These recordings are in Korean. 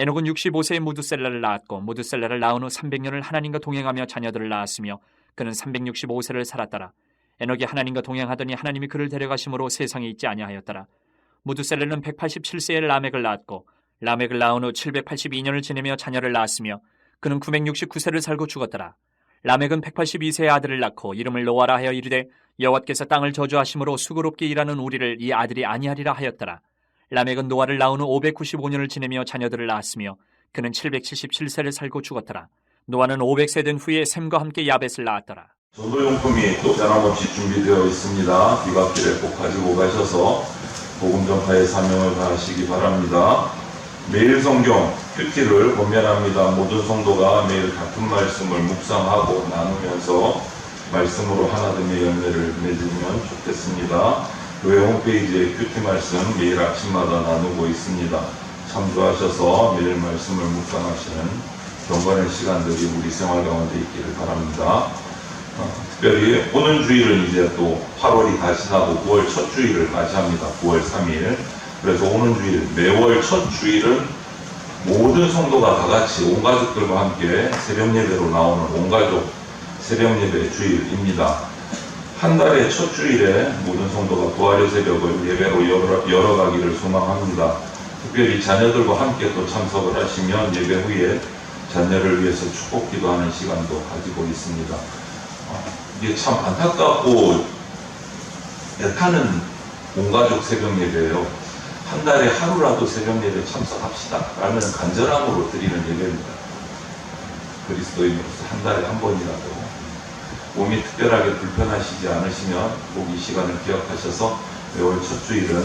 에녹은 65세에 무두셀라를 낳았고 무두셀라를 낳은 후 300년을 하나님과 동행하며 자녀들을 낳았으며 그는 365세를 살았더라. 에녹이 하나님과 동행하더니 하나님이 그를 데려가심으로 세상에 있지 아니하였더라. 무두셀라는 187세에 라멕을 낳았고 라멕을 낳은 후 782년을 지내며 자녀를 낳았으며 그는 969세를 살고 죽었더라. 라멕은 182세의 아들을 낳고 이름을 노아라 하여 이르되 여호와께서 땅을 저주하심으로 수고롭게 일하는 우리를 이 아들이 아니하리라 하였더라. 라멕은 노아를 낳은 후 595년을 지내며 자녀들을 낳았으며 그는 777세를 살고 죽었더라. 노아는 500세 된 후에 셈과 함께 야벳을 낳았더라. 전도용품이 또 변함없이 준비되어 있습니다. 귀갓길에 꼭 가지고 가셔서 복음 전파의 사명을 다하시기 바랍니다. 매일 성경 큐티를 권면합니다. 모든 성도가 매일 같은 말씀을 묵상하고 나누면서 말씀으로 하나됨의 열매를 맺으면 좋겠습니다. 교회 홈페이지에 큐티 말씀 매일 아침마다 나누고 있습니다. 참조하셔서 매일 말씀을 묵상하시는 경건의 시간들이 우리 생활 가운데 있기를 바랍니다. 특별히 오는 주일은 이제 또 8월이 다 지나고 9월 첫 주일을 맞이합니다. 9월 3일. 그래서 오는 주일, 매월 첫 주일은 모든 성도가 다 같이 온 가족들과 함께 새벽 예배로 나오는 온 가족 새벽 예배 주일입니다. 한 달의 첫 주일에 모든 성도가 부활의 새벽을 예배로 열어가기를 소망합니다. 특별히 자녀들과 함께 또 참석을 하시면 예배 후에 자녀를 위해서 축복 기도하는 시간도 가지고 있습니다. 이게 참 안타깝고 애타는 온가족 새벽 예배예요. 한 달에 하루라도 새벽 예배 참석합시다 라는 간절함으로 드리는 예배입니다. 그리스도인으로서 한 달에 한 번이라도 몸이 특별하게 불편하시지 않으시면 꼭 이 시간을 기억하셔서 매월 첫 주일은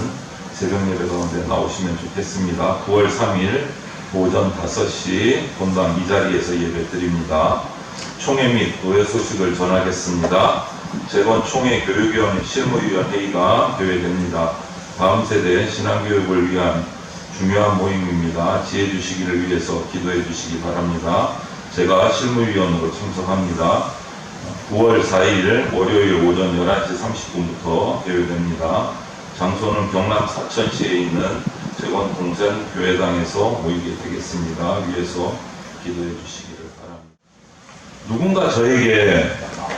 새벽 예배 가운데 나오시면 좋겠습니다. 9월 3일 오전 5시 본당 이 자리에서 예배 드립니다. 총회 및 노예 소식을 전하겠습니다. 재건 총회 교육위원 실무위원 회의가 개회됩니다. 다음 세대의 신앙교육을 위한 중요한 모임입니다. 지혜 주시기를 위해서 기도해 주시기 바랍니다. 제가 실무위원으로 참석합니다. 9월 4일 월요일 오전 11시 30분부터 개회됩니다. 장소는 경남 사천시에 있는 재건 동산 교회당에서 모이게 되겠습니다. 위에서 기도해 주시기를 바랍니다. 누군가 저에게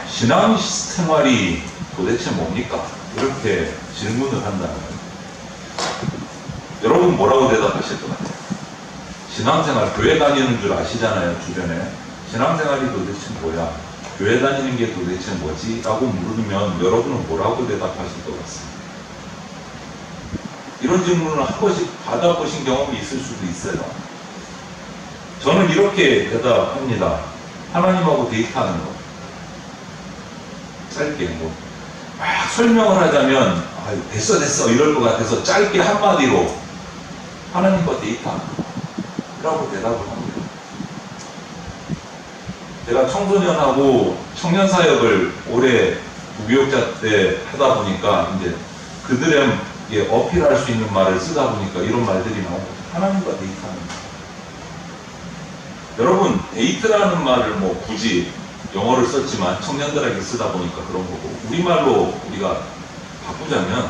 신앙생활이 도대체 뭡니까? 이렇게 질문을 한다면 여러분 뭐라고 대답하실 것 같아요? 신앙생활, 교회 다니는 줄 아시잖아요, 주변에. 신앙생활이 도대체 뭐야? 교회 다니는 게 도대체 뭐지? 라고 물으면 여러분은 뭐라고 대답하실 것 같습니다. 이런 질문을 한 번씩 받아보신 경험이 있을 수도 있어요. 저는 이렇게 대답합니다. 하나님하고 데이트하는 거. 짧게 막 설명을 하자면 됐어 이럴 것 같아서 짧게 한마디로 하나님과 데이트하는 거라고 대답을 합니다. 제가 청소년하고 청년사역을 올해 무교육자 때 하다 보니까 이제 그들에게 어필할 수 있는 말을 쓰다 보니까 이런 말들이 나오고 하나님과 데이트하는 거. 여러분 데이트라는 말을 굳이 영어를 썼지만 청년들에게 쓰다 보니까 그런 거고 우리말로 우리가 바꾸자면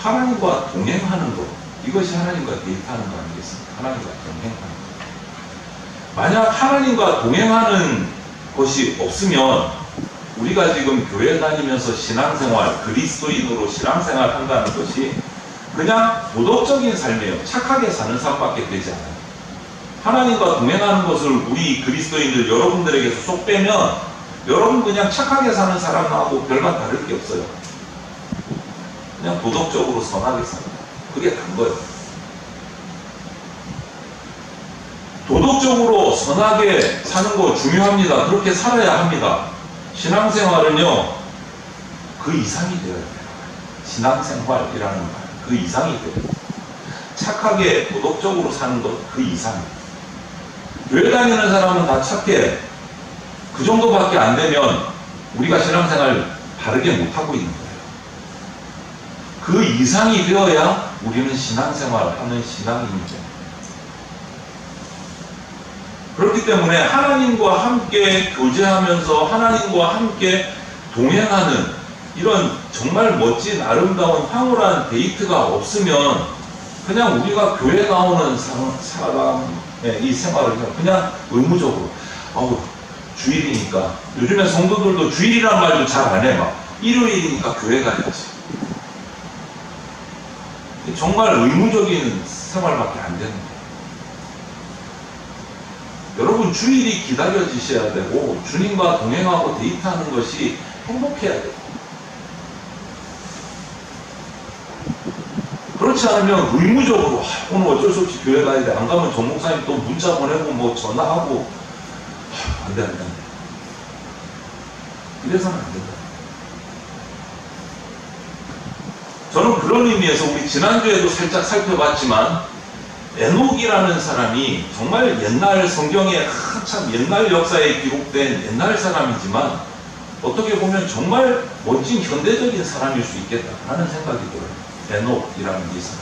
하나님과 동행하는 것 이것이 하나님과 데이트하는 거 아니겠습니까? 하나님과 동행하는 것. 만약 하나님과 동행하는 것이 없으면 우리가 지금 교회 다니면서 신앙생활 그리스도인으로 신앙생활 한다는 것이 그냥 도덕적인 삶이에요. 착하게 사는 삶밖에 되지 않아요. 하나님과 동행하는 것을 우리 그리스도인들 여러분들에게서 쏙 빼면 여러분 그냥 착하게 사는 사람하고 별반 다를 게 없어요. 그냥 도덕적으로 선하게 사는 거예요. 그게 단 거예요. 도덕적으로 선하게 사는 거 중요합니다. 그렇게 살아야 합니다. 신앙생활은요 그 이상이 되어야 돼요. 신앙생활이라는 말 그 이상이 돼요. 착하게 도덕적으로 사는 것 그 이상이에요. 교회 다니는 사람은 다 착해. 그 정도밖에 안 되면 우리가 신앙생활 바르게 못하고 있는 거예요. 그 이상이 되어야 우리는 신앙생활하는 신앙인이죠. 그렇기 때문에 하나님과 함께 교제하면서 하나님과 함께 동행하는 이런 정말 멋진 아름다운 황홀한 데이트가 없으면 그냥 우리가 교회 나오는 사람 예, 이 생활을 해요. 그냥 의무적으로. 아우, 주일이니까. 요즘에 성도들도 주일이란 말도 잘 안 해. 막 일요일이니까 교회 가야지. 정말 의무적인 생활밖에 안 되는 거예요. 여러분, 주일이 기다려지셔야 되고 주님과 동행하고 데이트하는 것이 행복해야 돼요. 그렇지 않으면 의무적으로 오늘 어쩔 수 없이 교회 가야 돼. 안 가면 전 목사님 또 문자 보내고 뭐 전화하고 안 돼. 이래서는 안 된다. 저는 그런 의미에서 우리 지난주에도 살짝 살펴봤지만 에녹이라는 사람이 정말 옛날 성경에 한참 옛날 역사에 기록된 옛날 사람이지만 어떻게 보면 정말 멋진 현대적인 사람일 수 있겠다라는 생각이 들어요. 에녹이라는 이 사람.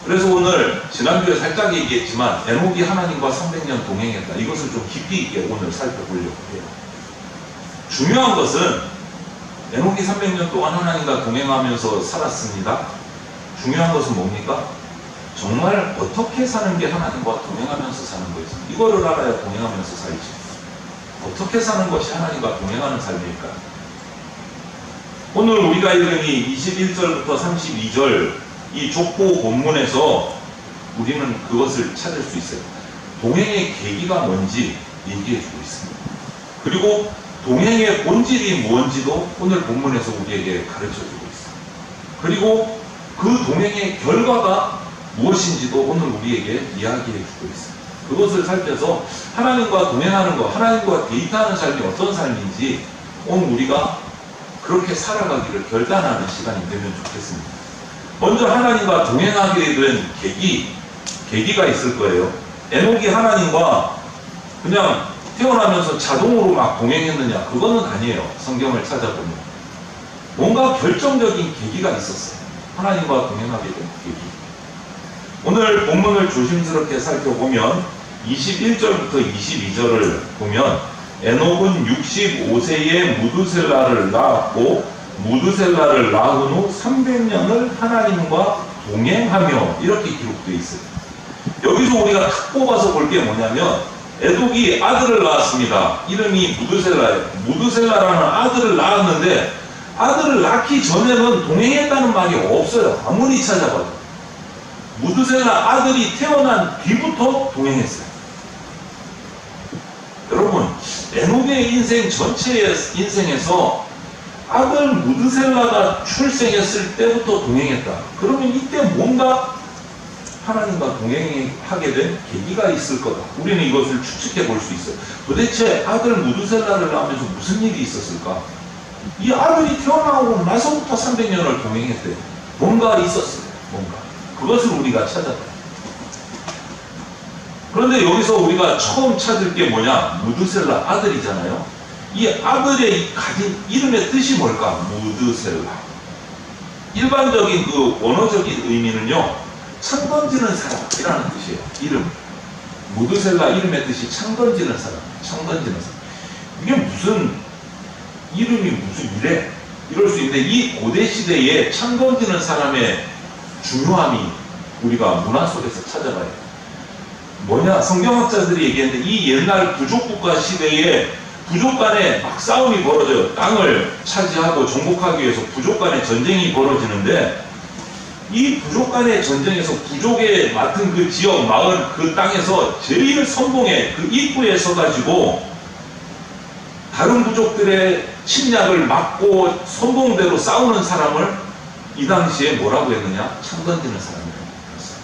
그래서 오늘 지난주에 살짝 얘기했지만 에녹이 하나님과 300년 동행했다. 이것을 좀 깊이 있게 오늘 살펴보려고 해요. 중요한 것은 에녹이 300년 동안 하나님과 동행하면서 살았습니다. 중요한 것은 뭡니까? 정말 어떻게 사는 게 하나님과 동행하면서 사는 거지. 이거를 알아야 동행하면서 살지. 어떻게 사는 것이 하나님과 동행하는 삶일까? 오늘 우리가 읽은 이 21절부터 32절 이 족보 본문에서 우리는 그것을 찾을 수 있어요. 동행의 계기가 뭔지 얘기해주고 있습니다. 그리고 동행의 본질이 뭔지도 오늘 본문에서 우리에게 가르쳐주고 있어요. 그리고 그 동행의 결과가 무엇인지도 오늘 우리에게 이야기해주고 있어요. 그것을 살펴서 하나님과 동행하는 것, 하나님과 데이트하는 삶이 어떤 삶인지 오늘 우리가 그렇게 살아가기를 결단하는 시간이 되면 좋겠습니다. 먼저 하나님과 동행하게 된 계기가 있을 거예요. 에녹이 하나님과 그냥 태어나면서 자동으로 막 동행했느냐? 그거는 아니에요. 성경을 찾아보면. 뭔가 결정적인 계기가 있었어요. 하나님과 동행하게 된 계기. 오늘 본문을 조심스럽게 살펴보면 21절부터 22절을 보면 에녹은 65세에 무드셀라를 낳았고 무드셀라를 낳은 후 300년을 하나님과 동행하며 이렇게 기록되어 있어요. 여기서 우리가 탁 뽑아서 볼 게 뭐냐면 에녹이 아들을 낳았습니다. 이름이 무드셀라예요. 무드셀라라는 아들을 낳았는데 아들을 낳기 전에는 동행했다는 말이 없어요. 아무리 찾아봐도. 무드셀라 아들이 태어난 뒤부터 동행했어요. 여러분, 에녹의 인생 전체의 인생에서 아들 무드셀라가 출생했을 때부터 동행했다. 그러면 이때 뭔가 하나님과 동행하게 된 계기가 있을 거다. 우리는 이것을 추측해 볼 수 있어요. 도대체 아들 무드셀라를 낳으면서 무슨 일이 있었을까? 이 아들이 태어나고 나서부터 300년을 동행했대요. 뭔가 있었어요. 뭔가. 그것을 우리가 찾아봐요. 그런데 여기서 우리가 처음 찾을 게 뭐냐? 무드셀라 아들이잖아요. 이 아들의 가진 이름의 뜻이 뭘까? 무드셀라. 일반적인 그 원어적인 의미는요, 창 던지는 사람이라는 뜻이에요. 이름. 무드셀라 이름의 뜻이 창 던지는 사람. 창 던지는 사람. 이게 무슨 이름이 무슨 이래? 이럴 수 있는데 이 고대 시대에 창 던지는 사람의 중요함이 우리가 문화 속에서 찾아봐야 돼요. 뭐냐? 성경학자들이 얘기했는데 이 옛날 부족국가 시대에 부족 간에 막 싸움이 벌어져요. 땅을 차지하고 정복하기 위해서 부족 간에 전쟁이 벌어지는데 이 부족 간의 전쟁에서 부족에 맡은 그 지역, 마을, 그 땅에서 제일 선봉에 그 입구에 서가지고 다른 부족들의 침략을 막고 선봉대로 싸우는 사람을 이 당시에 뭐라고 했느냐? 창 던지는 사람이라고 했어요.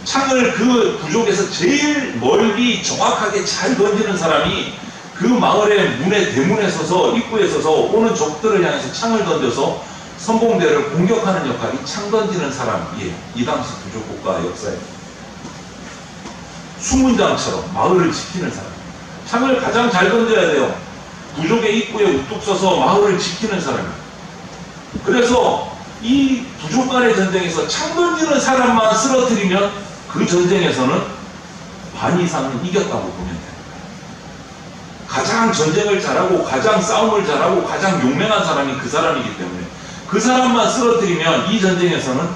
창을 그 부족에서 제일 멀리 정확하게 잘 던지는 사람이 그 마을의 문에 대문에 서서 입구에 서서 오는 적들을 향해서 창을 던져서 선봉대를 공격하는 역할이 창 던지는 사람이에요. 이 당시 부족국가 역사에 수문장처럼 마을을 지키는 사람. 창을 가장 잘 던져야 돼요. 부족의 입구에 우뚝 서서 마을을 지키는 사람이에요. 그래서 이 부족 간의 전쟁에서 창 던지는 사람만 쓰러뜨리면 그 전쟁에서는 반 이상은 이겼다고 보면 돼요. 가장 전쟁을 잘하고 가장 싸움을 잘하고 가장 용맹한 사람이 그 사람이기 때문에 그 사람만 쓰러뜨리면 이 전쟁에서는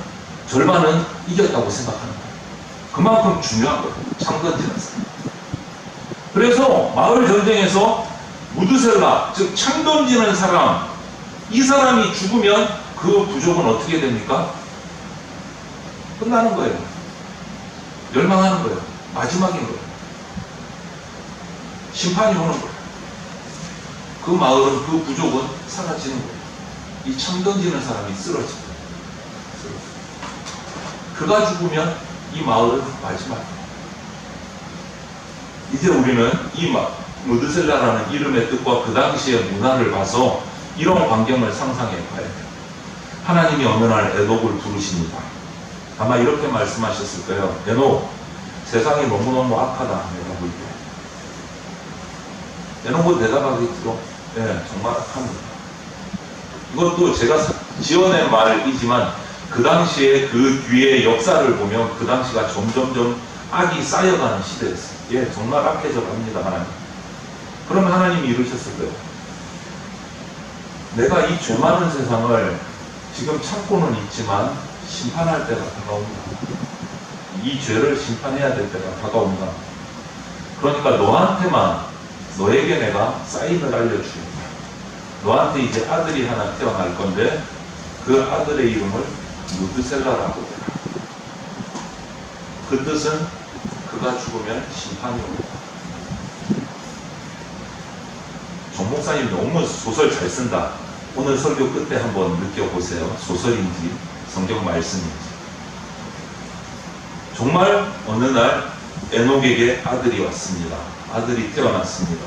절반은 이겼다고 생각하는 거예요. 그만큼 중요한 거예요. 창 던지는 사람. 그래서 마을 전쟁에서 무드셀라, 즉 창 던지는 사람, 이 사람이 죽으면 그 부족은 어떻게 됩니까? 끝나는 거예요. 멸망하는 거예요. 마지막인 거예요. 심판이 오는 거예요. 그 마을은, 그 부족은 사라지는 거예요. 이 창 던지는 사람이 쓰러진 거예요. 그가 죽으면 이 마을은 마지막이에요. 이제 우리는 이 무드셀라라는 이름의 뜻과 그 당시의 문화를 봐서 이런 광경을 상상해 봐야 돼요. 하나님이 어느 날 에녹을 부르십니다. 아마 이렇게 말씀하셨을 거예요. 에녹, 세상이 너무너무 악하다. 내가 볼 때. 에녹은 대답하겠죠. 네, 정말 악합니다. 이것도 제가 지어낸 말이지만 그 당시에 그 뒤에 역사를 보면 그 당시가 점점점 악이 쌓여가는 시대였어요. 예, 정말 악해져 갑니다, 하나님. 그러면 하나님이 이러셨을 거예요. 내가 이 죄 많은 세상을 지금 참고는 있지만 심판할 때가 다가온다. 이 죄를 심판해야 될 때가 다가온다. 그러니까 너한테만, 너에게 내가 사인을 알려주겠다. 너한테 이제 아들이 하나 태어날 건데 그 아들의 이름을 무드셀라라고 해라. 그 뜻은 그가 죽으면 심판이 옵니다. 정 목사님 너무 소설 잘 쓴다. 오늘 설교 끝에 한번 느껴보세요. 소설인지 성경 말씀인지. 정말 어느 날 에녹에게 아들이 왔습니다. 아들이 태어났습니다.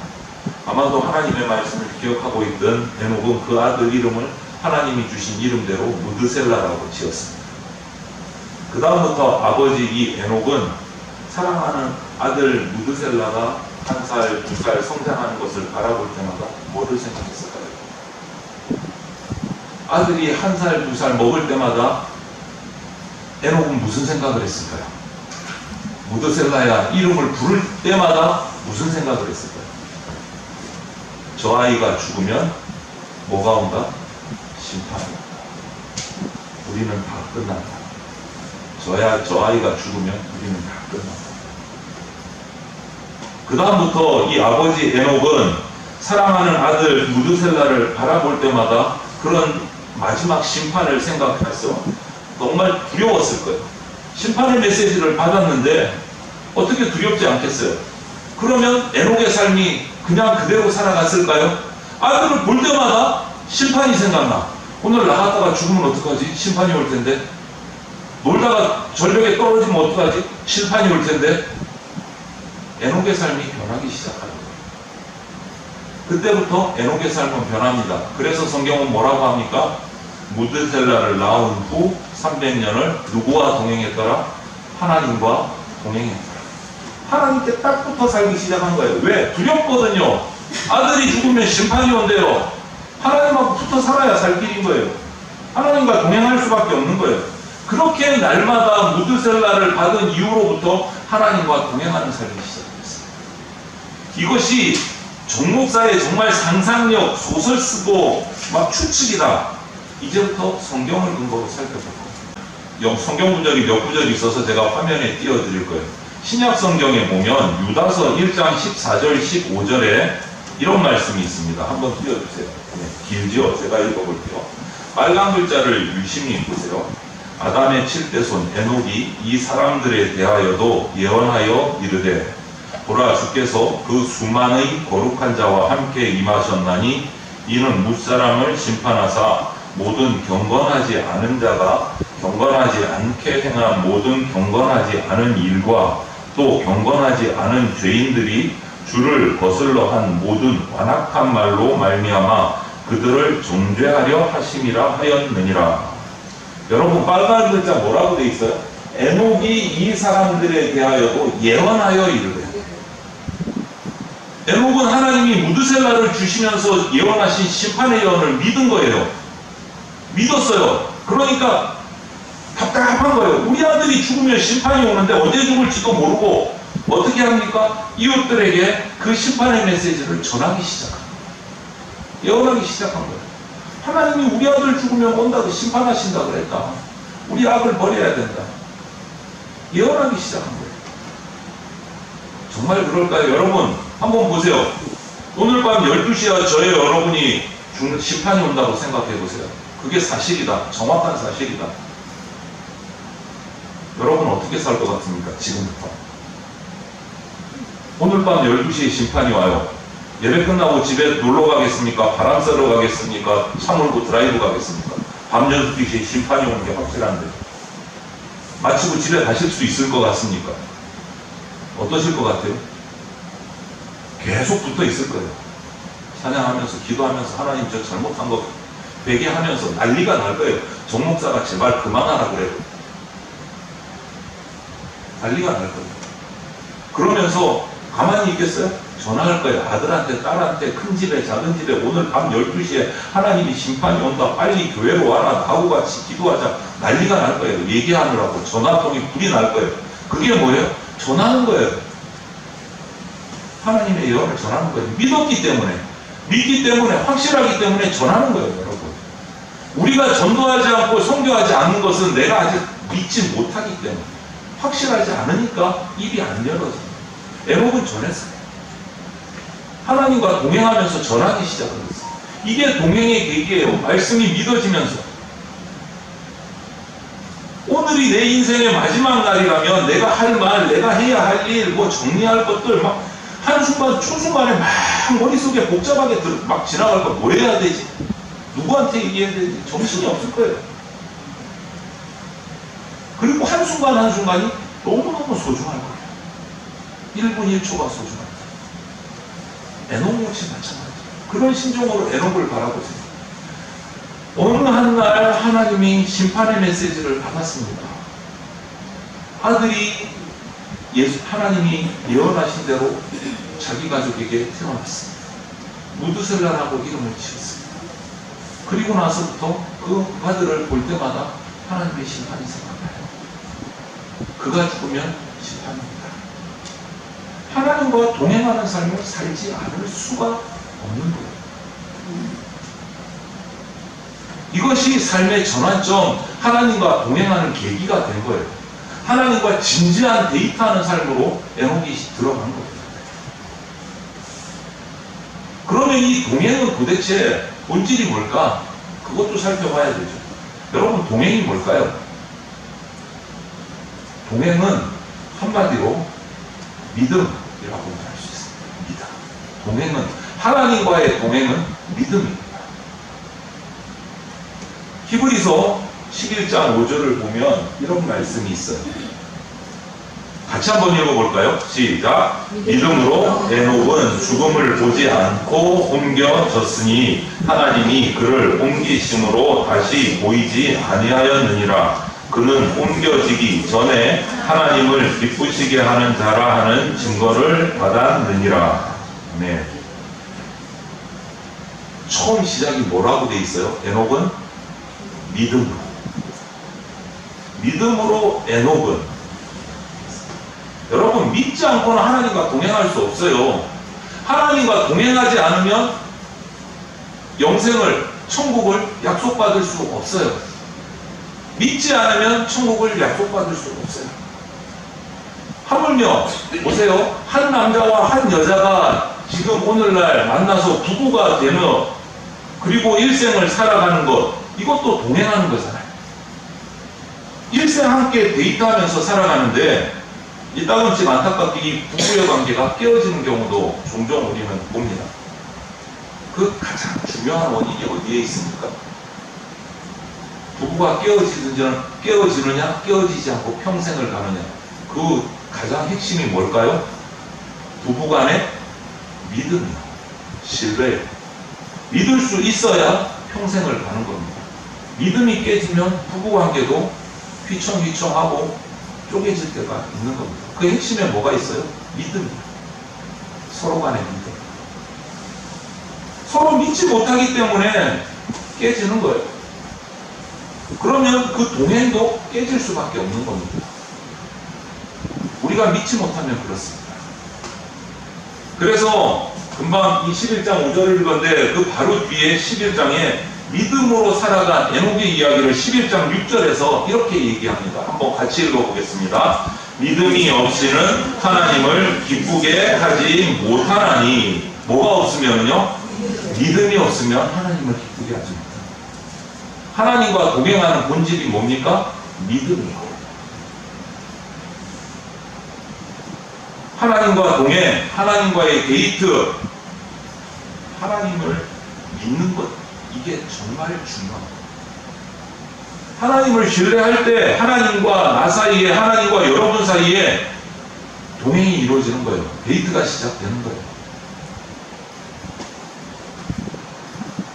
아마도 하나님의 말씀을 기억하고 있던 에녹은 그 아들 이름을 하나님이 주신 이름대로 무드셀라라고 지었습니다. 그 다음부터 아버지 이 에녹은 사랑하는 아들 무드셀라가 1살, 2살 성장하는 것을 바라볼 때마다 뭐를 생각했을까요? 아들이 1살, 2살 먹을 때마다 에녹은 무슨 생각을 했을까요? 무드셀라야 이름을 부를 때마다 무슨 생각을 했을까요? 저 아이가 죽으면 뭐가 온다? 심판이 온다. 우리는 다 끝난다. 저 아이가 죽으면 우리는 다 끝난다. 그 다음부터 이 아버지 에녹은 사랑하는 아들 무드셀라를 바라볼 때마다 그런 마지막 심판을 생각해서 정말 두려웠을 거예요. 심판의 메시지를 받았는데 어떻게 두렵지 않겠어요? 그러면 에녹의 삶이 그냥 그대로 살아갔을까요? 아들을 볼 때마다 심판이 생각나. 오늘 나갔다가 죽으면 어떡하지? 심판이 올 텐데. 놀다가 절벽에 떨어지면 어떡하지? 심판이 올 텐데. 에녹의 삶이 변하기 시작하는 거예요. 그때부터 에녹의 삶은 변합니다. 그래서 성경은 뭐라고 합니까? 무드셀라를 낳은 후 300년을 누구와 동행했더라? 하나님과 동행했더라. 하나님께 딱 붙어 살기 시작한 거예요. 왜? 두렵거든요. 아들이 죽으면 심판이 온대요. 하나님하고 붙어 살아야 살 길인 거예요. 하나님과 동행할 수밖에 없는 거예요. 그렇게 날마다 무드셀라를 받은 이후로부터 하나님과 동행하는 삶이 시작됐어요. 이것이 정 목사의 정말 상상력, 소설 쓰고 막 추측이다. 이제부터 성경을 근거로 살펴볼 겁니다. 성경 구절이 몇 구절이 있어서 제가 화면에 띄워드릴 거예요. 신약 성경에 보면 유다서 1장 14절 15절에 이런 말씀이 있습니다. 한번 띄워주세요. 네, 길죠? 제가 읽어볼게요. 빨간 글자를 유심히 보세요. 아담의 7대 손 에녹이 이 사람들에 대하여도 예언하여 이르되 보라 주께서 그 수만의 거룩한 자와 함께 임하셨나니 이는 무사람을 심판하사 모든 경건하지 않은 자가 경건하지 않게 행한 모든 경건하지 않은 일과 또 경건하지 않은 죄인들이 주를 거슬러 한 모든 완악한 말로 말미암아 그들을 정죄하려 하심이라 하였느니라. 여러분 빨간 글자 뭐라고 돼 있어요? 에녹이 이 사람들에 대하여도 예언하여 이르되. 에녹은 하나님이 무드셀라를 주시면서 예언하신 심판의 예언을 믿은 거예요. 믿었어요. 그러니까 답답한 거예요. 우리 아들이 죽으면 심판이 오는데 언제 죽을지도 모르고 어떻게 합니까? 이웃들에게 그 심판의 메시지를 전하기 시작합니다. 예언하기 시작한 거예요. 하나님이 우리 아들 죽으면 온다고 심판하신다 그랬다. 우리 악을 버려야 된다. 예언하기 시작한 거예요. 정말 그럴까요? 여러분 한번 보세요. 오늘 밤 12시야 저의 여러분이 심판이 온다고 생각해 보세요. 그게 사실이다. 정확한 사실이다. 여러분 어떻게 살 것 같습니까? 지금부터. 오늘 밤 12시에 심판이 와요. 예배 끝나고 집에 놀러 가겠습니까? 바람 쐬러 가겠습니까? 차 몰고 드라이브 가겠습니까? 밤 12시에 심판이 오는 게 확실한데 마치고 집에 가실 수 있을 것 같습니까? 어떠실 것 같아요? 계속 붙어 있을 거예요. 찬양하면서 기도하면서 하나님 저 잘못한 거 회개하면서 난리가 날 거예요. 정 목사가 제발 그만하라 그래요. 난리가 날 거예요. 그러면서 가만히 있겠어요? 전화할 거예요. 아들한테, 딸한테, 큰 집에, 작은 집에 오늘 밤 12시에 하나님이 심판이 온다. 빨리 교회로 와라. 나하고 같이 기도하자. 난리가 날 거예요. 얘기하느라고 전화통이 불이 날 거예요. 그게 뭐예요? 전하는 거예요. 하나님의 예언을 전하는 거예요. 믿었기 때문에, 믿기 때문에, 확실하기 때문에 전하는 거예요, 여러분. 우리가 전도하지 않고 선교하지 않는 것은 내가 아직 믿지 못하기 때문에, 확실하지 않으니까 입이 안 열어져요. 에녹은 전했어요. 하나님과 동행하면서 전하기 시작했어요. 이게 동행의 계기예요. 말씀이 믿어지면서. 오늘이 내 인생의 마지막 날이라면 내가 할 말, 내가 해야 할 일, 뭐 정리할 것들 막 한순간, 초순간에 막 머릿속에 복잡하게 막 지나갈 거 뭐 해야 되지? 누구한테 얘기해야 되지? 정신이 없을 거예요. 그리고 한순간 한순간이 너무너무 소중할 거예요. 1분 1초가 소중합니다. 에녹 역시 마찬가지예요. 그런 심정으로 에녹을 바라보세요. 어느 한날 하나님이 심판의 메시지를 받았습니다. 아들이 하나님이 예언하신 대로 자기 가족에게 태어났습니다. 무드셀라라고 이름을 지었습니다. 그리고 나서부터 그 아들을 볼 때마다 하나님의 심판이 생각나요. 그가 죽으면 심판입니다. 하나님과 동행하는 삶을 살지 않을 수가 없는 거예요. 이것이 삶의 전환점, 하나님과 동행하는 계기가 된 거예요. 하나님과 진지한 데이트하는 삶으로 에녹이 들어간 거예요. 그러면 이 동행은 도대체 본질이 뭘까? 그것도 살펴봐야 되죠. 여러분, 동행이 뭘까요? 동행은 한마디로 믿음이라고 할 수 있습니다. 동행은, 하나님과의 동행은 믿음입니다. 히브리서 11장 5절을 보면 이런 말씀이 있어요. 같이 한번 읽어볼까요? 시작. 믿음으로 에녹은 죽음을 보지 않고 옮겨졌으니 하나님이 그를 옮기심으로 다시 보이지 아니하였느니라. 그는 옮겨지기 전에 하나님을 기쁘시게 하는 자라 하는 증거를 받았느니라. 네. 처음 시작이 뭐라고 돼 있어요? 에녹은 믿음으로. 믿음으로 에녹은, 여러분, 믿지 않고는 하나님과 동행할 수 없어요. 하나님과 동행하지 않으면 영생을, 천국을 약속받을 수 없어요. 믿지 않으면 천국을 약속받을 수 없어요. 하물며 보세요. 한 남자와 한 여자가 지금 오늘날 만나서 부부가 되며 그리고 일생을 살아가는 것, 이것도 동행하는 거잖아요. 일생 함께 데이트하면서 살아가는데 이따금씩 안타깝게 이 부부의 관계가 깨어지는 경우도 종종 우리는 봅니다. 그 가장 중요한 원인이 어디에 있습니까? 부부가 깨어지느냐, 깨어지지 않고 평생을 가느냐. 그 가장 핵심이 뭘까요? 부부간의 믿음이요. 신뢰요. 믿을 수 있어야 평생을 가는 겁니다. 믿음이 깨지면 부부관계도 휘청휘청하고 쪼개질 때가 있는 겁니다. 그 핵심에 뭐가 있어요? 믿음이에요. 서로 간의 믿음. 서로 믿지 못하기 때문에 깨지는 거예요. 그러면 그 동행도 깨질 수밖에 없는 겁니다. 우리가 믿지 못하면 그렇습니다. 그래서 금방 이 11장 5절을 읽었는데 그 바로 뒤에 11장에 믿음으로 살아간 에녹의 이야기를 11장 6절에서 이렇게 얘기합니다. 한번 같이 읽어보겠습니다. 믿음이 없이는 하나님을 기쁘게 하지 못하나니. 뭐가 없으면요? 믿음이 없으면 하나님을 기쁘게 하지 못합니다. 하나님과 동행하는 본질이 뭡니까? 믿음이요. 하나님과 동행, 하나님과의 데이트, 하나님을 믿는 것, 이게 정말 중요합니다. 하나님을 신뢰할 때 하나님과 나 사이에, 하나님과 여러분 사이에 동행이 이루어지는 거예요. 데이트가 시작되는 거예요.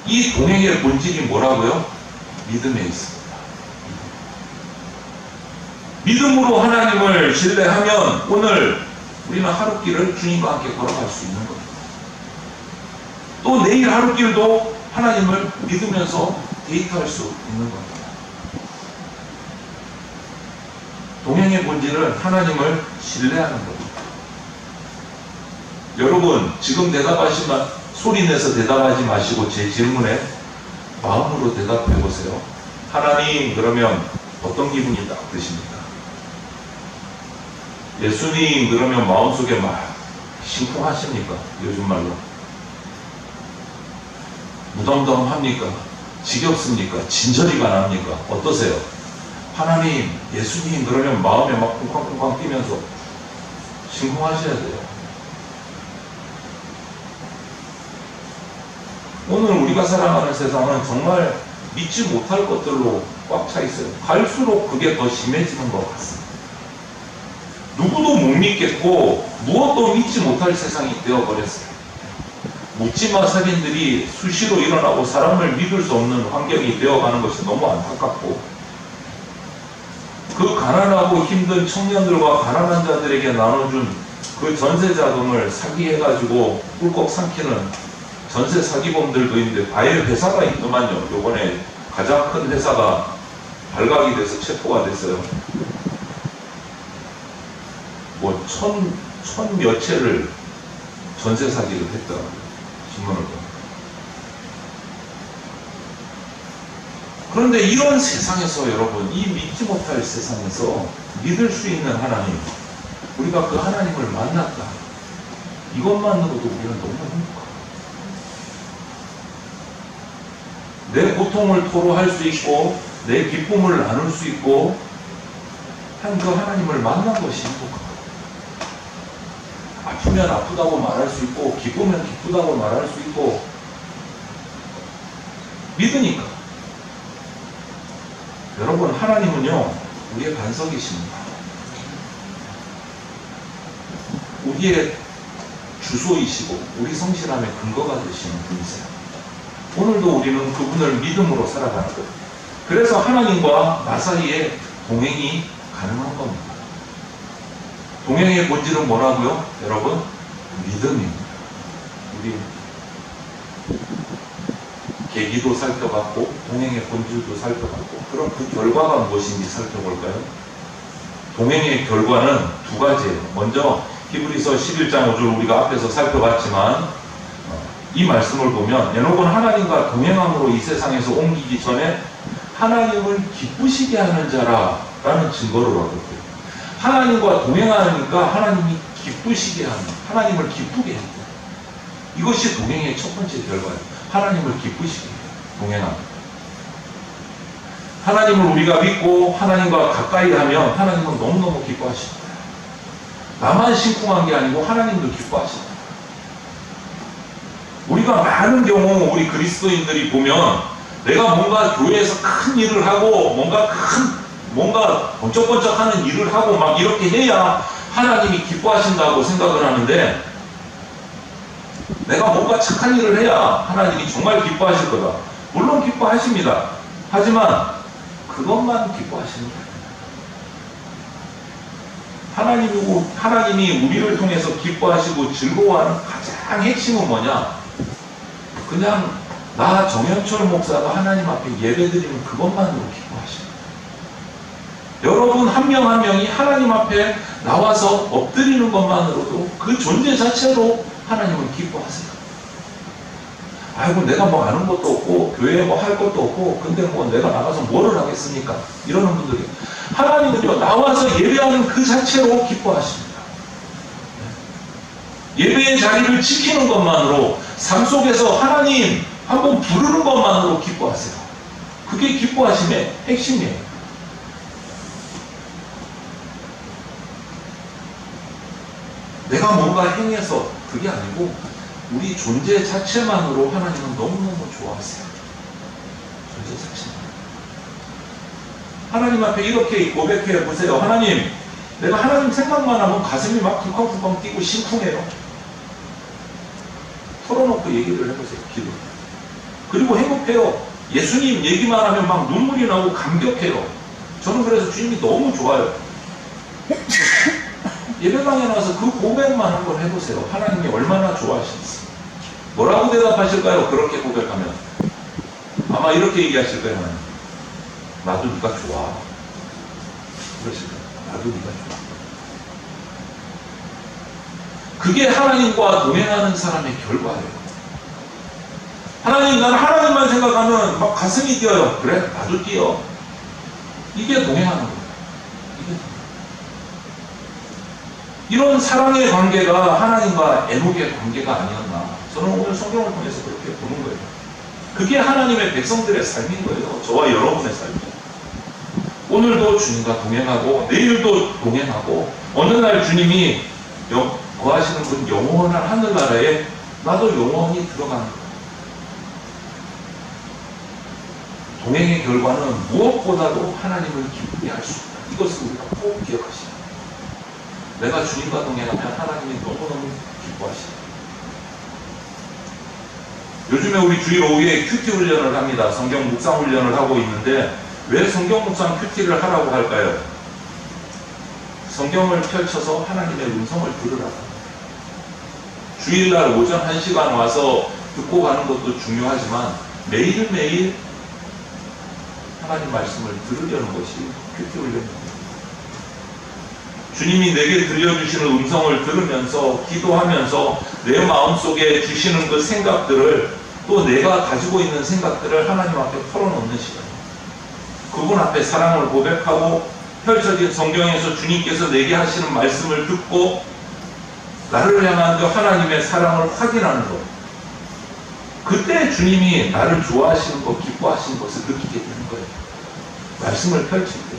이 동행의 본질이 뭐라고요? 믿음에 있습니다. 믿음으로 하나님을 신뢰하면 오늘 우리는 하루길을 주님과 함께 걸어갈 수 있는 겁니다. 또 내일 하루길도 하나님을 믿으면서 데이트할 수 있는 겁니다. 동행의 본질은 하나님을 신뢰하는 겁니다. 여러분, 지금 대답하시면 소리내서 대답하지 마시고 제 질문에 마음으로 대답해 보세요. 하나님, 그러면 어떤 기분이 딱 드십니까? 예수님, 그러면 마음속에 막 심쿵하십니까? 요즘 말로. 무덤덤합니까? 지겹습니까? 진저리가 납니까? 어떠세요? 하나님, 예수님, 그러면 마음에 막 쿵쾅쿵쾅 뛰면서 심쿵하셔야 돼요. 오늘 우리가 살아가는 세상은 정말 믿지 못할 것들로 꽉 차 있어요. 갈수록 그게 더 심해지는 것 같습니다. 누구도 못 믿겠고 무엇도 믿지 못할 세상이 되어버렸어요. 묻지마 살인들이 수시로 일어나고 사람을 믿을 수 없는 환경이 되어가는 것이 너무 안타깝고, 그 가난하고 힘든 청년들과 가난한 자들에게 나눠준 그 전세 자금을 사기해가지고 꿀꺽 삼키는 전세 사기범들도 있는데, 바이오 회사가 있더만요. 요번에 가장 큰 회사가 발각이 돼서 체포가 됐어요. 뭐 천 몇 채를 전세 사기를 했더라고요. 신문을 보면. 그런데 이런 세상에서 여러분, 이 믿지 못할 세상에서 믿을 수 있는 하나님, 우리가 그 하나님을 만났다, 이것만으로도 우리는 너무 행복합니다. 내 고통을 토로할 수 있고 내 기쁨을 나눌 수 있고 한 그 하나님을 만난 것이 행복합니다. 아프면 아프다고 말할 수 있고 기쁘면 기쁘다고 말할 수 있고, 믿으니까. 여러분, 하나님은요 우리의 반석이십니다. 우리의 주소이시고 우리 성실함의 근거가 되시는 분이세요. 오늘도 우리는 그분을 믿음으로 살아가는 거예요. 그래서 하나님과 나 사이에 동행이 가능한 겁니다. 동행의 본질은 뭐라고요? 여러분, 믿음입니다. 우리 계기도 살펴봤고 동행의 본질도 살펴봤고, 그럼 그 결과가 무엇인지 살펴볼까요? 동행의 결과는 두 가지예요. 먼저 히브리서 11장 5절 우리가 앞에서 살펴봤지만, 이 말씀을 보면 에녹은 하나님과 동행함으로 이 세상에서 옮기기 전에 하나님을 기쁘시게 하는 자라라는 증거를 얻었대요. 하나님과 동행하니까 하나님이 기쁘시게 하는, 하나님을 기쁘게 해요. 이것이 동행의 첫 번째 결과예요. 하나님을 기쁘시게 해요. 동행합니다. 하나님을 우리가 믿고 하나님과 가까이 하면 하나님은 너무너무 기뻐하십니다. 나만 심쿵한 게 아니고 하나님도 기뻐하십니다. 우리가 많은 경우 우리 그리스도인들이 보면 내가 뭔가 교회에서 큰 일을 하고 뭔가 번쩍번쩍 하는 일을 하고 막 이렇게 해야 하나님이 기뻐하신다고 생각을 하는데, 내가 뭔가 착한 일을 해야 하나님이 정말 기뻐하실 거다. 물론 기뻐하십니다. 하지만 그것만 기뻐하시는 거예요. 하나님이 우리를 통해서 기뻐하시고 즐거워하는 가장 핵심은 뭐냐? 그냥 나 정현철 목사가 하나님 앞에 예배드리는 그것만으로 기뻐하십니다. 여러분 한 명 한 명이 하나님 앞에 나와서 엎드리는 것만으로도 그 존재 자체로 하나님은 기뻐하세요. 아이고, 내가 뭐 아는 것도 없고 교회에 뭐 할 것도 없고 근데 뭐 내가 나가서 뭐를 하겠습니까? 이러는 분들이, 하나님은요, 나와서 예배하는 그 자체로 기뻐하십니다. 예배의 자리를 지키는 것만으로, 삶 속에서 하나님 한번 부르는 것만으로 기뻐하세요. 그게 기뻐하심의 핵심이에요. 내가 뭔가 행해서 그게 아니고 우리 존재 자체만으로 하나님은 너무너무 좋아하세요. 존재 자체만. 하나님 앞에 이렇게 고백해 보세요. 하나님, 내가 하나님 생각만 하면 가슴이 막 쿵쾅쿵쾅 뛰고 심쿵해요. 털어놓고 얘기를 해보세요. 기도. 그리고 행복해요. 예수님 얘기만 하면 막 눈물이 나고 감격해요. 저는 그래서 주님이 너무 좋아요. 예배당에 나와서 그 고백만 한번 해보세요. 하나님이 얼마나 좋아하시는지. 뭐라고 대답하실까요? 그렇게 고백하면. 아마 이렇게 얘기하실 거예요. 하나님. 나도 네가 좋아. 그러실 거예요. 나도 네가 좋아. 그게 하나님과 동행하는 사람의 결과예요. 하나님, 나는 하나님만 생각하면 막 가슴이 뛰어요. 그래? 나도 뛰어. 이게 동행하는 거예요. 이런 사랑의 관계가 하나님과 에녹의 관계가 아니었나. 저는 오늘 성경을 통해서 그렇게 보는 거예요. 그게 하나님의 백성들의 삶인 거예요. 저와 여러분의 삶이에요. 오늘도 주님과 동행하고 내일도 동행하고 어느 날 주님이 거하시는 그 영원한 하늘나라에 나도 영원히 들어가는 거예요. 동행의 결과는 무엇보다도 하나님을 기쁘게 할 수 있다. 이것을 우리가 꼭 기억하시라. 내가 주님과 동행하면 하나님이 너무너무 기뻐하시다. 요즘에 우리 주일 오후에 큐티 훈련을 합니다. 성경 묵상 훈련을 하고 있는데 왜 성경 묵상 큐티를 하라고 할까요? 성경을 펼쳐서 하나님의 음성을 들으라고. 주일날 오전 1시간 와서 듣고 가는 것도 중요하지만 매일매일 하나님 말씀을 들으려는 것이 큐티 훈련입니다. 주님이 내게 들려주시는 음성을 들으면서 기도하면서 내 마음속에 주시는 그 생각들을 또 내가 가지고 있는 생각들을 하나님 앞에 털어놓는 시간. 그분 앞에 사랑을 고백하고 펼쳐진 성경에서 주님께서 내게 하시는 말씀을 듣고 나를 향한 그 하나님의 사랑을 확인하는 것. 그때 주님이 나를 좋아하시는 것, 기뻐하시는 것을 느끼게 되는 거예요. 말씀을 펼칠 때.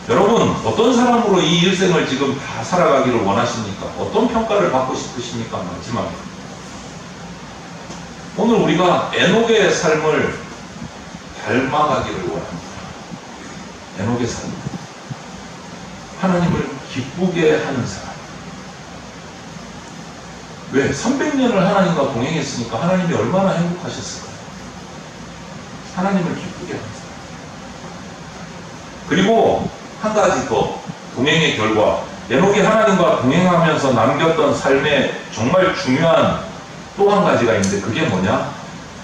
여러분, 어떤 사람으로 이 일생을 지금 다 살아가기를 원하십니까? 어떤 평가를 받고 싶으십니까? 마지막에. 오늘 우리가 에녹의 삶을 닮아가기를 원합니다. 에녹의 삶. 하나님을 기쁘게 하는 사람. 왜? 300년을 하나님과 동행했으니까 하나님이 얼마나 행복하셨을까요? 하나님을 기쁘게 하는 사람. 그리고 한 가지 더, 동행의 결과. 에녹이 하나님과 동행하면서 남겼던 삶에 정말 중요한 또 한 가지가 있는데 그게 뭐냐?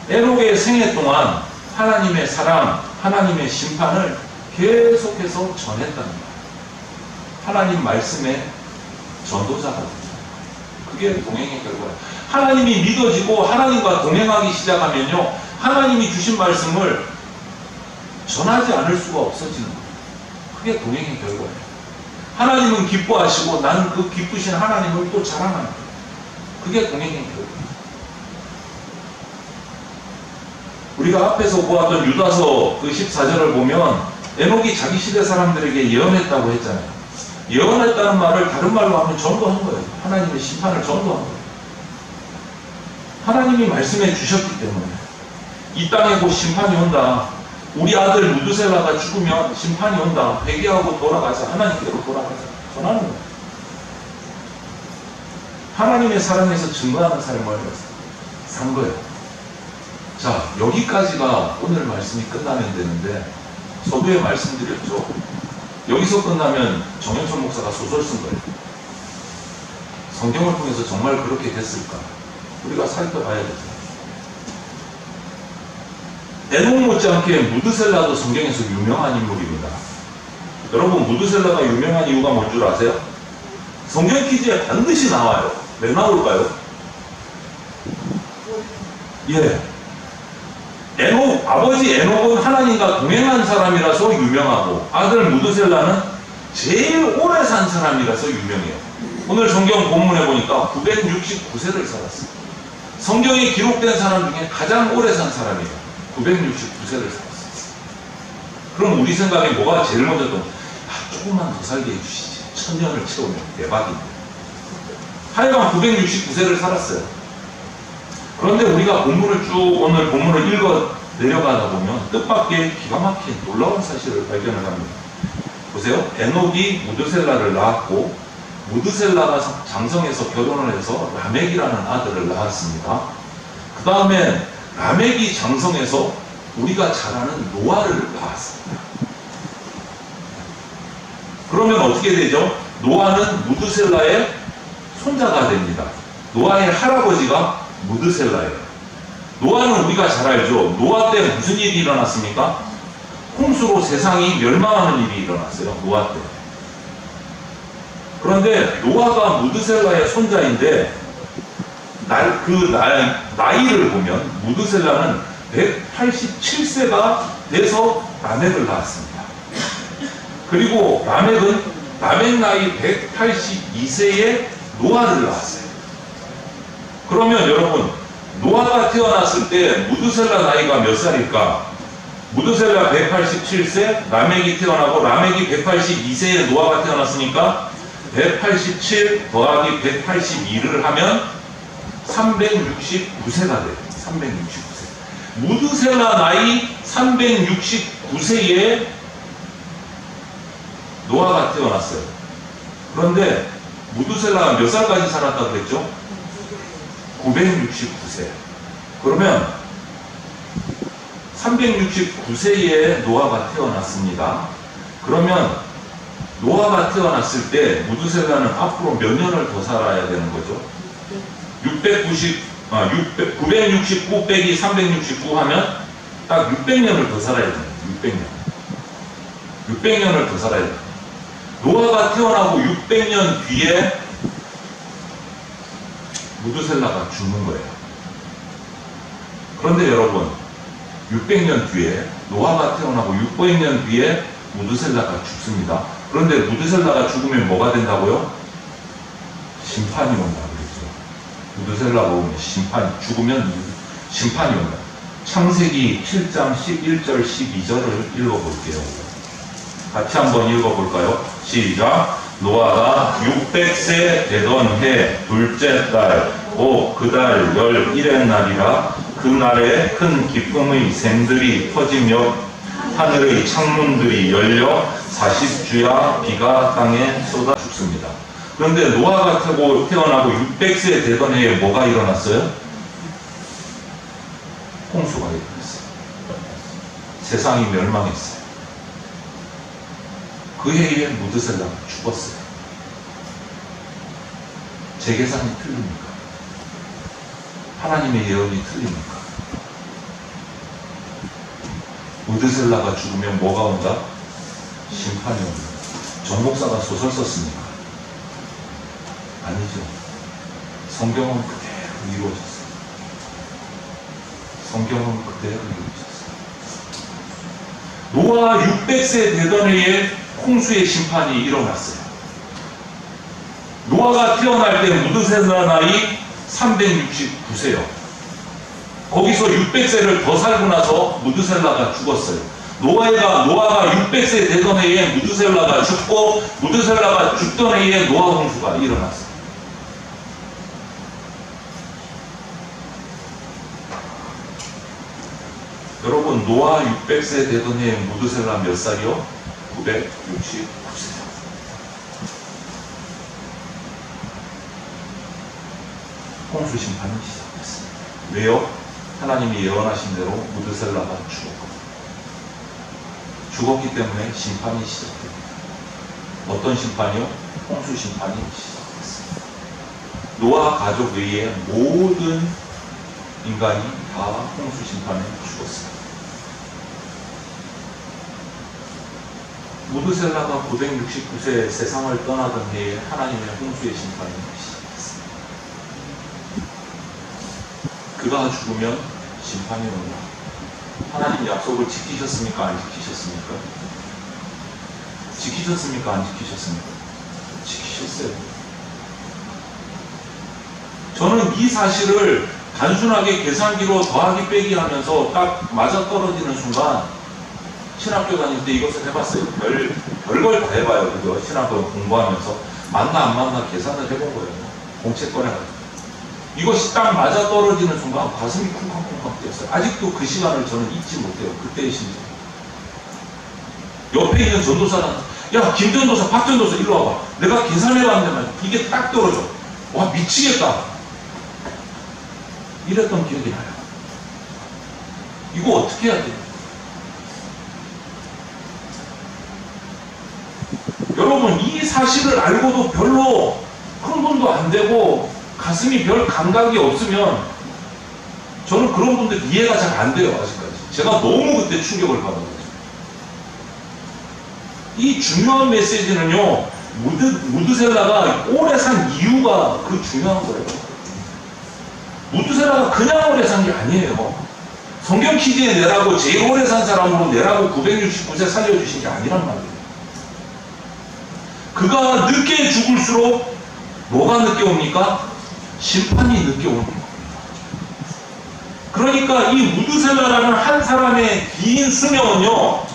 에녹의 생애 동안 하나님의 사랑, 하나님의 심판을 계속해서 전했다는 거예요. 하나님 말씀의 전도자가 됩니다. 그게 동행의 결과예요. 하나님이 믿어지고 하나님과 동행하기 시작하면요, 하나님이 주신 말씀을 전하지 않을 수가 없어지는 거예요. 그게 동행의 결과예요. 하나님은 기뻐하시고 나는 그 기쁘신 하나님을 또 자랑하는 거예요. 그게 동행의 결과예요. 우리가 앞에서 보았던 유다서 그 14절을 보면 에녹이 자기 시대 사람들에게 예언했다고 했잖아요. 예언했다는 말을 다른 말로 하면 전도한 거예요. 하나님의 심판을 전도한 거예요. 하나님이 말씀해 주셨기 때문에 이 땅에 곧 심판이 온다. 우리 아들 무드셀라가 죽으면 심판이 온다. 회개하고 돌아가자. 하나님께로 돌아가자. 전하는 거예요. 하나님의 사랑에서 증거하는 삶을 산 거예요. 자, 여기까지가 오늘 말씀이 끝나면 되는데 서두에 말씀드렸죠. 여기서 끝나면 정현천 목사가 소설 쓴 거예요. 성경을 통해서 정말 그렇게 됐을까? 우리가 살펴봐야 되죠. 에녹 못지않게 무드셀라도 성경에서 유명한 인물입니다. 여러분, 무드셀라가 유명한 이유가 뭔 줄 아세요? 성경 퀴즈에 반드시 나와요. 왜 나올까요? 예. 에녹 아버지 에녹은 하나님과 동행한 사람이라서 유명하고 아들 무드셀라는 제일 오래 산 사람이라서 유명해요. 오늘 성경 본문에 보니까 969세를 살았어요. 성경에 기록된 사람 중에 가장 오래 산 사람이에요. 969세를 살았어요. 그럼 우리 생각에 뭐가 제일 먼저 또 조금만 더 살게 해주시지. 1000년을 채우면 대박인데. 하여간 969세를 살았어요. 그런데 우리가 본문을 쭉 오늘 본문을 읽어 내려가다 보면 뜻밖의 기가 막힌 놀라운 사실을 발견을 합니다. 보세요. 에녹이 무드셀라를 낳았고 무드셀라가 장성해서 결혼을 해서 라멕이라는 아들을 낳았습니다. 그 다음에 라멕이 장성해서 우리가 잘 아는 노아를 낳았습니다. 그러면 어떻게 되죠? 노아는 무드셀라의 손자가 됩니다. 노아의 할아버지가 무드셀라예요. 노아는 우리가 잘 알죠. 노아 때 무슨 일이 일어났습니까? 홍수로 세상이 멸망하는 일이 일어났어요. 노아 때. 그런데 노아가 무드셀라의 손자인데 나이를 보면 무드셀라는 187세가 돼서 라멕을 낳았습니다. 그리고 라멕 나이 182세에 노아를 낳았어요. 그러면 여러분 노아가 태어났을 때 무드셀라 나이가 몇 살일까? 무드셀라 187세, 라멕이 태어나고 라멕이 182세에 노아가 태어났으니까 187 더하기 182를 하면 369세가 돼요. 369세. 무드셀라 나이 369세에 노아가 태어났어요. 그런데 무드셀라가 몇 살까지 살았다고 그랬죠? 969세. 그러면 369세에 노아가 태어났습니다. 그러면 노아가 태어났을 때 무드셀라는 앞으로 몇 년을 더 살아야 되는 거죠? 969 빼기 369 하면 딱 600년을 더 살아야 돼요. 600년. 600년을 더 살아야 돼요. 노아가 태어나고 600년 뒤에 무드셀라가 죽는 거예요. 그런데 여러분 600년 뒤에 노아가 태어나고 600년 뒤에 무드셀라가 죽습니다. 그런데 무드셀라가 죽으면 뭐가 된다고요? 심판이 온다 그랬죠. 무드셀라가 오면 죽으면 심판이 온다. 창세기 7장 11절 12절을 읽어볼게요. 같이 한번 읽어볼까요? 시작. 노아가 600세 되던 해 둘째 달 그달 11의 날이라 그날에 큰 기쁨의 샘들이 터지며 하늘의 창문들이 열려 40주야 비가 땅에 쏟아 죽습니다. 그런데 노아가 태어나고 600세 되던 해에 뭐가 일어났어요? 홍수가 일어났어요. 세상이 멸망했어요. 그 해에 무드셀라가 죽었어요. 제 계산이 틀립니까? 하나님의 예언이 틀립니까? 무드셀라가 죽으면 뭐가 온다? 심판이 온다. 정 목사가 소설 썼습니까? 아니죠. 성경은 그대로 이루어졌어요. 성경은 그대로 이루어졌어요. 노아 600세 되던 해에 홍수의 심판이 일어났어요. 노아가 태어날 때 무드셀라 나이 369세요. 거기서 600세를 더 살고 나서 무드셀라가 죽었어요. 노아가 600세 되던 해에 무드셀라가 죽고 무드셀라가 죽던 해에 노아 홍수가 일어났어요. 여러분 노아 600세 되던 해에 무드셀라 몇 살이요? 969세. 홍수 심판이 시작됐습니다. 왜요? 하나님이 예언하신 대로 무드셀라가 죽었기 때문에 심판이 시작됩니다. 어떤 심판이요? 홍수 심판이 시작됐습니다. 노아 가족 외에 모든 인간이 다 홍수 심판에 죽었습니다. 무드셀라가 969세 세상을 떠나던 해에 하나님의 홍수의 심판이 시작됐습니다. 그가 죽으면 심판이 온다. 하나님 약속을 지키셨습니까? 안 지키셨습니까? 지키셨습니까? 안 지키셨습니까? 지키셨어요. 저는 이 사실을 단순하게 계산기로 더하기 빼기 하면서 딱 맞아떨어지는 순간 신학교 다닐 때 이것을 해봤어요. 별걸 다 해봐요. 그죠? 신학교 공부하면서 맞나 안 맞나 계산을 해본 거예요. 공채권해가지고. 이것이 딱 맞아떨어지는 순간 가슴이 쿵쾅쿵쾅 뛰었어요. 아직도 그 시간을 저는 잊지 못해요. 그때의 심정. 옆에 있는 전도사는 야 김전도사 박전도사 일로 와봐. 내가 계산해봤는데 이게 딱 떨어져. 와 미치겠다. 이랬던 기억이 나요. 이거 어떻게 해야 돼요? 여러분 이 사실을 알고도 별로 흥분도 안 되고 가슴이 별 감각이 없으면 저는 그런 분들 이해가 잘 안 돼요. 아직까지 제가 너무 그때 충격을 받은 거죠. 이 중요한 메시지는요, 무드셀라가 오래 산 이유가 그 중요한 거예요. 무드셀라가 그냥 오래 산 게 아니에요. 성경 퀴즈에 내라고 제일 오래 산 사람으로 내라고 969세 살려주신 게 아니란 말이에요. 그가 늦게 죽을수록 뭐가 늦게 옵니까? 심판이 늦게 오는 겁니다. 그러니까 이 무드셀라라는 한 사람의 긴 수명은요,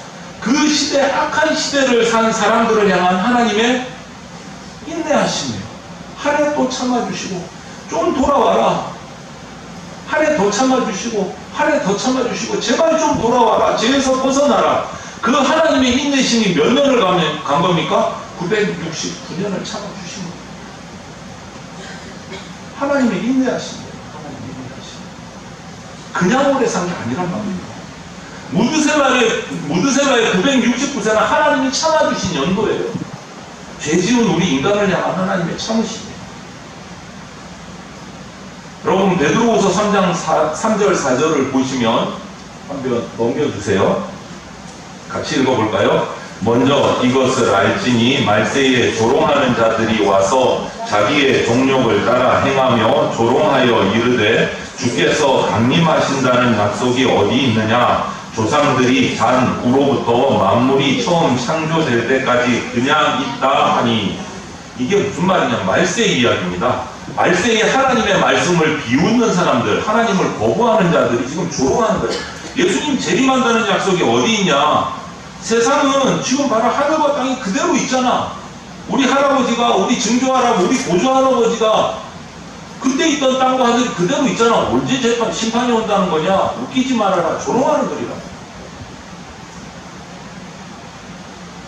그 시대, 악한 시대를 산 사람들을 향한 하나님의 인내하심이에요. 하래 또 참아주시고, 좀 돌아와라. 하래 더 참아주시고, 하래 더 참아주시고, 제발 좀 돌아와라. 죄에서 벗어나라. 그 하나님의 인내심이 몇 년을 간 겁니까? 969년을 참아주신 거예요. 하나님의 인내하심이에요. 하나님의 인내하심. 그냥 오래 산 게 아니란 말입니다. 무드셀라의 969세는 하나님이 참아주신 연도예요. 죄 지은 우리 인간을 향한 하나님의 참으심이에요. 여러분 베드로후서 3장 3절 4절을 보시면 한번 넘겨주세요. 같이 읽어볼까요? 먼저 이것을 알지니 말세에 조롱하는 자들이 와서 자기의 종욕을 따라 행하며 조롱하여 이르되 주께서 강림하신다는 약속이 어디 있느냐? 조상들이 잔 우로부터 만물이 처음 창조될 때까지 그냥 있다 하니, 이게 무슨 말이냐? 말세 이야기입니다. 말세에 하나님의 말씀을 비웃는 사람들, 하나님을 거부하는 자들이 지금 조롱하는 거예요. 예수님 재림한다는 약속이 어디 있냐? 세상은 지금 바로 하늘과 땅이 그대로 있잖아. 우리 할아버지가, 우리 증조할아버지, 우리 고조할아버지가 그때 있던 땅과 하늘이 그대로 있잖아. 언제 재판, 심판이 온다는 거냐? 웃기지 말아라. 조롱하는 거리라.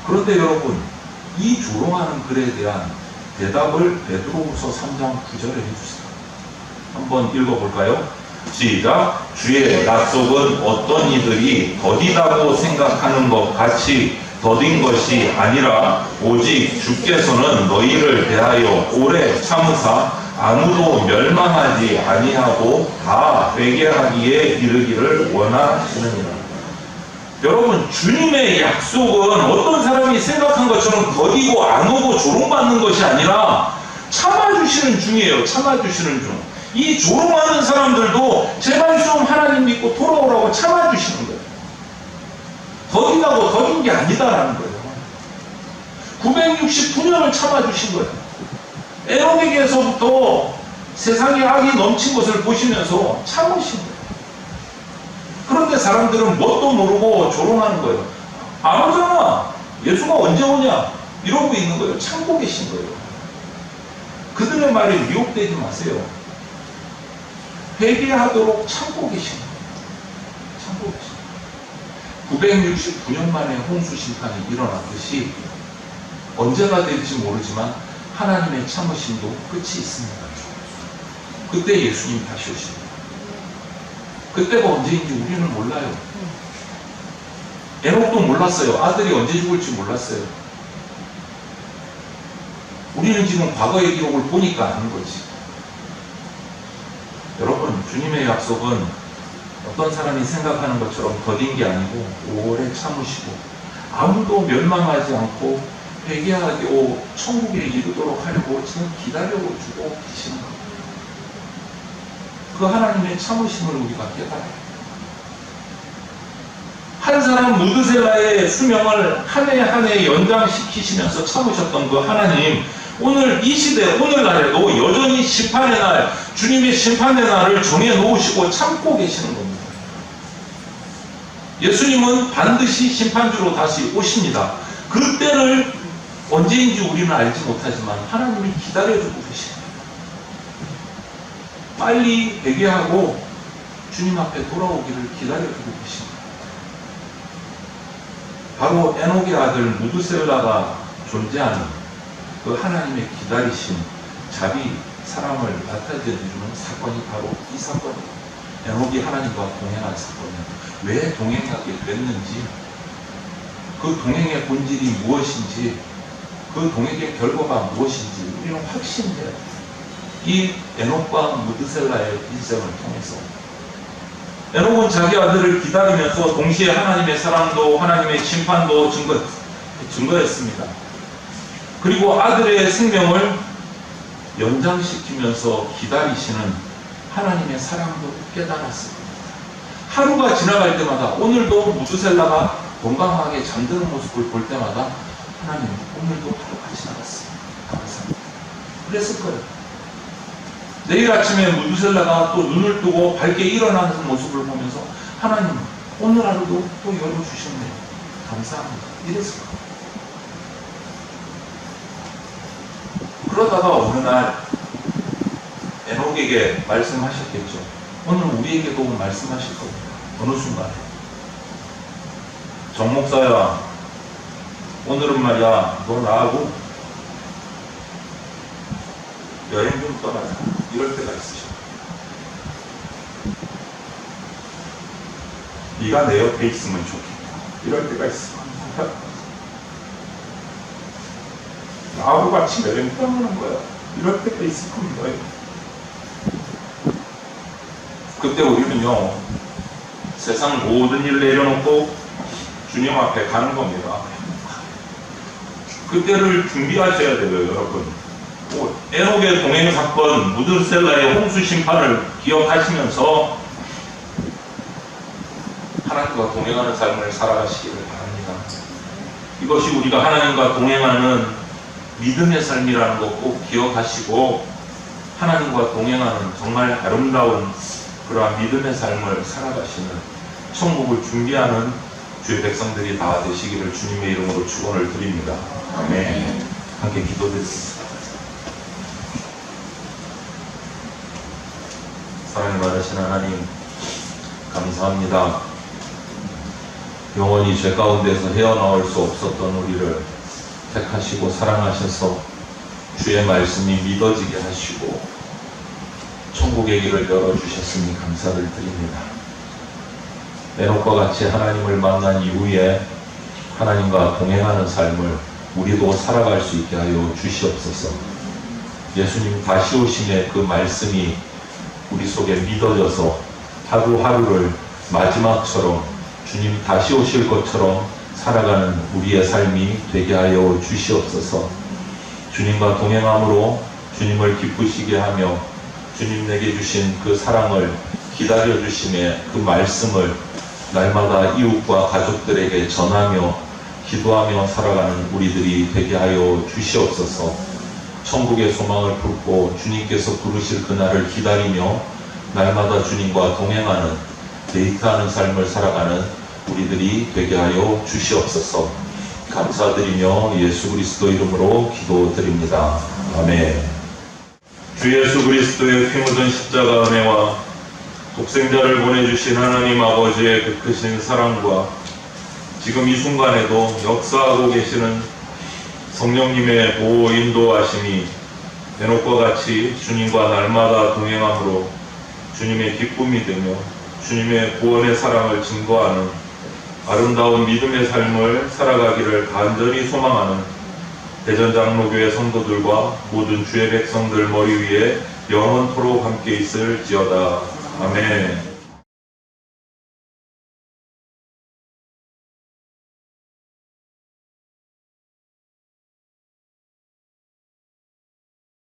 그런데 여러분, 이 조롱하는 글에 대한 대답을 베드로후서 3장 9절에 해주세요. 한번 읽어볼까요? 시작. 주의 약속은 어떤 이들이 더디다고 생각하는 것 같이 더딘 것이 아니라 오직 주께서는 너희를 대하여 오래 참으사 아무도 멸망하지 아니하고 다 회개하기에 이르기를 원하시느니라. 여러분, 주님의 약속은 어떤 사람이 생각한 것처럼 더디고 안 오고 조롱받는 것이 아니라 참아주시는 중이에요. 참아주시는 중. 이 조롱하는 사람들도 제발 좀 하나님 믿고 돌아오라고 참아주시는 거예요. 더디다고 더딘 게 아니다라는 거예요. 969년을 참아주신 거예요. 에녹에게서부터 세상에 악이 넘친 것을 보시면서 참으신 거예요. 그런데 사람들은 뭣도 모르고 조롱하는 거예요. 안 오잖아. 예수가 언제 오냐? 이러고 있는 거예요. 참고 계신 거예요. 그들의 말에 미혹되지 마세요. 회개하도록 참고 계신 거예요. 참고 계신 거예요. 969년 만에 홍수 심판이 일어났듯이 언제가 될지 모르지만 하나님의 참으심도 끝이 있습니다. 그때 예수님 다시 오십니다. 그때가 언제인지 우리는 몰라요. 에녹도 몰랐어요. 아들이 언제 죽을지 몰랐어요. 우리는 지금 과거의 기록을 보니까 아는 거지. 여러분, 주님의 약속은 어떤 사람이 생각하는 것처럼 더딘 게 아니고 오래 참으시고 아무도 멸망하지 않고 회개하고 천국에 이르도록 하려고 지금 기다려주고 계시는 겁니다. 그 하나님의 참으심을 우리가 깨달아요. 한 사람 무드셀라의 수명을 한 해 한 해 연장시키시면서 참으셨던 그 하나님, 오늘 이 시대, 오늘날에도 여전히 심판의 날, 주님의 심판의 날을 정해놓으시고 참고 계시는 겁니다. 예수님은 반드시 심판주로 다시 오십니다. 그때를 언제인지 우리는 알지 못하지만 하나님이 기다려주고 계십니다. 빨리 회개하고 주님 앞에 돌아오기를 기다려주고 계십니다. 바로 에녹의 아들 무드셀라가 존재하는 그 하나님의 기다리신 자비, 사랑을 나타내주는 사건이 바로 이 사건이에요. 에녹이 하나님과 동행한 사건이에요. 왜 동행하게 됐는지, 그 동행의 본질이 무엇인지, 그 동행의 결과가 무엇인지 우리는 확신해야 돼요. 이 에녹과 무드셀라의 인생을 통해서 에녹은 자기 아들을 기다리면서 동시에 하나님의 사랑도 하나님의 심판도 증거했습니다. 그리고 아들의 생명을 연장시키면서 기다리시는 하나님의 사랑도 깨달았습니다. 하루가 지나갈 때마다, 오늘도 무드셀라가 건강하게 잠드는 모습을 볼 때마다 하나님, 오늘도 하루가 지나갔습니다. 감사합니다. 그랬을 거예요. 내일 아침에 무드셀라가 또 눈을 뜨고 밝게 일어나는 모습을 보면서 하나님, 오늘 하루도 또 열어주셨네요. 감사합니다. 이랬을 거예요. 그러다가 어느 날 에녹에게 말씀하셨겠죠. 오늘 우리에게도 말씀하실 겁니다. 어느 순간에 정 목사야, 오늘은 말이야, 너 나하고 여행 좀 떠나자. 이럴 때가 있으셔. 네가 내 옆에 있으면 좋겠다. 이럴 때가 있어. 나하고 같이 여행 떠나는 거야. 이럴 때가 있을 겁니다. 그때 우리는요, 세상 모든 일 내려놓고 주님 앞에 가는 겁니다. 그때를 준비하셔야 돼요, 여러분. 에녹의 동행 사건, 무드셀라의 홍수 심판을 기억하시면서 하나님과 동행하는 삶을 살아가시기를 바랍니다. 이것이 우리가 하나님과 동행하는 믿음의 삶이라는 것 꼭 기억하시고, 하나님과 동행하는 정말 아름다운 그러한 믿음의 삶을 살아가시는, 천국을 준비하는 주의 백성들이 다 되시기를 주님의 이름으로 축원을 드립니다. 아멘. 함께 기도드리겠습니다. 사랑이 많으신 하나님, 감사합니다. 영원히 죄 가운데서 헤어나올 수 없었던 우리를 택하시고 사랑하셔서 주의 말씀이 믿어지게 하시고 천국의 길을 열어주셨으니 감사를 드립니다. 에녹과 같이 하나님을 만난 이후에 하나님과 동행하는 삶을 우리도 살아갈 수 있게 하여 주시옵소서. 예수님 다시 오심의 그 말씀이 우리 속에 믿어져서 하루하루를 마지막처럼 주님 다시 오실 것처럼 살아가는 우리의 삶이 되게 하여 주시옵소서. 주님과 동행함으로 주님을 기쁘시게 하며 주님 내게 주신 그 사랑을 기다려 주심의 그 말씀을 날마다 이웃과 가족들에게 전하며 기도하며 살아가는 우리들이 되게 하여 주시옵소서. 천국의 소망을 품고 주님께서 부르실 그날을 기다리며 날마다 주님과 동행하는, 데이트하는 삶을 살아가는 우리들이 되게 하여 주시옵소서. 감사드리며 예수 그리스도 이름으로 기도드립니다. 아멘. 주 예수 그리스도의 피 묻은 십자가 은혜와 독생자를 보내주신 하나님 아버지의 그 크신 사랑과 지금 이 순간에도 역사하고 계시는 성령님의 보호 인도하심이 에녹과 같이 주님과 날마다 동행함으로 주님의 기쁨이 되며 주님의 구원의 사랑을 증거하는 아름다운 믿음의 삶을 살아가기를 간절히 소망하는 대전장로교회 성도들과 모든 주의 백성들 머리 위에 영원토록 함께 있을지어다. 아멘.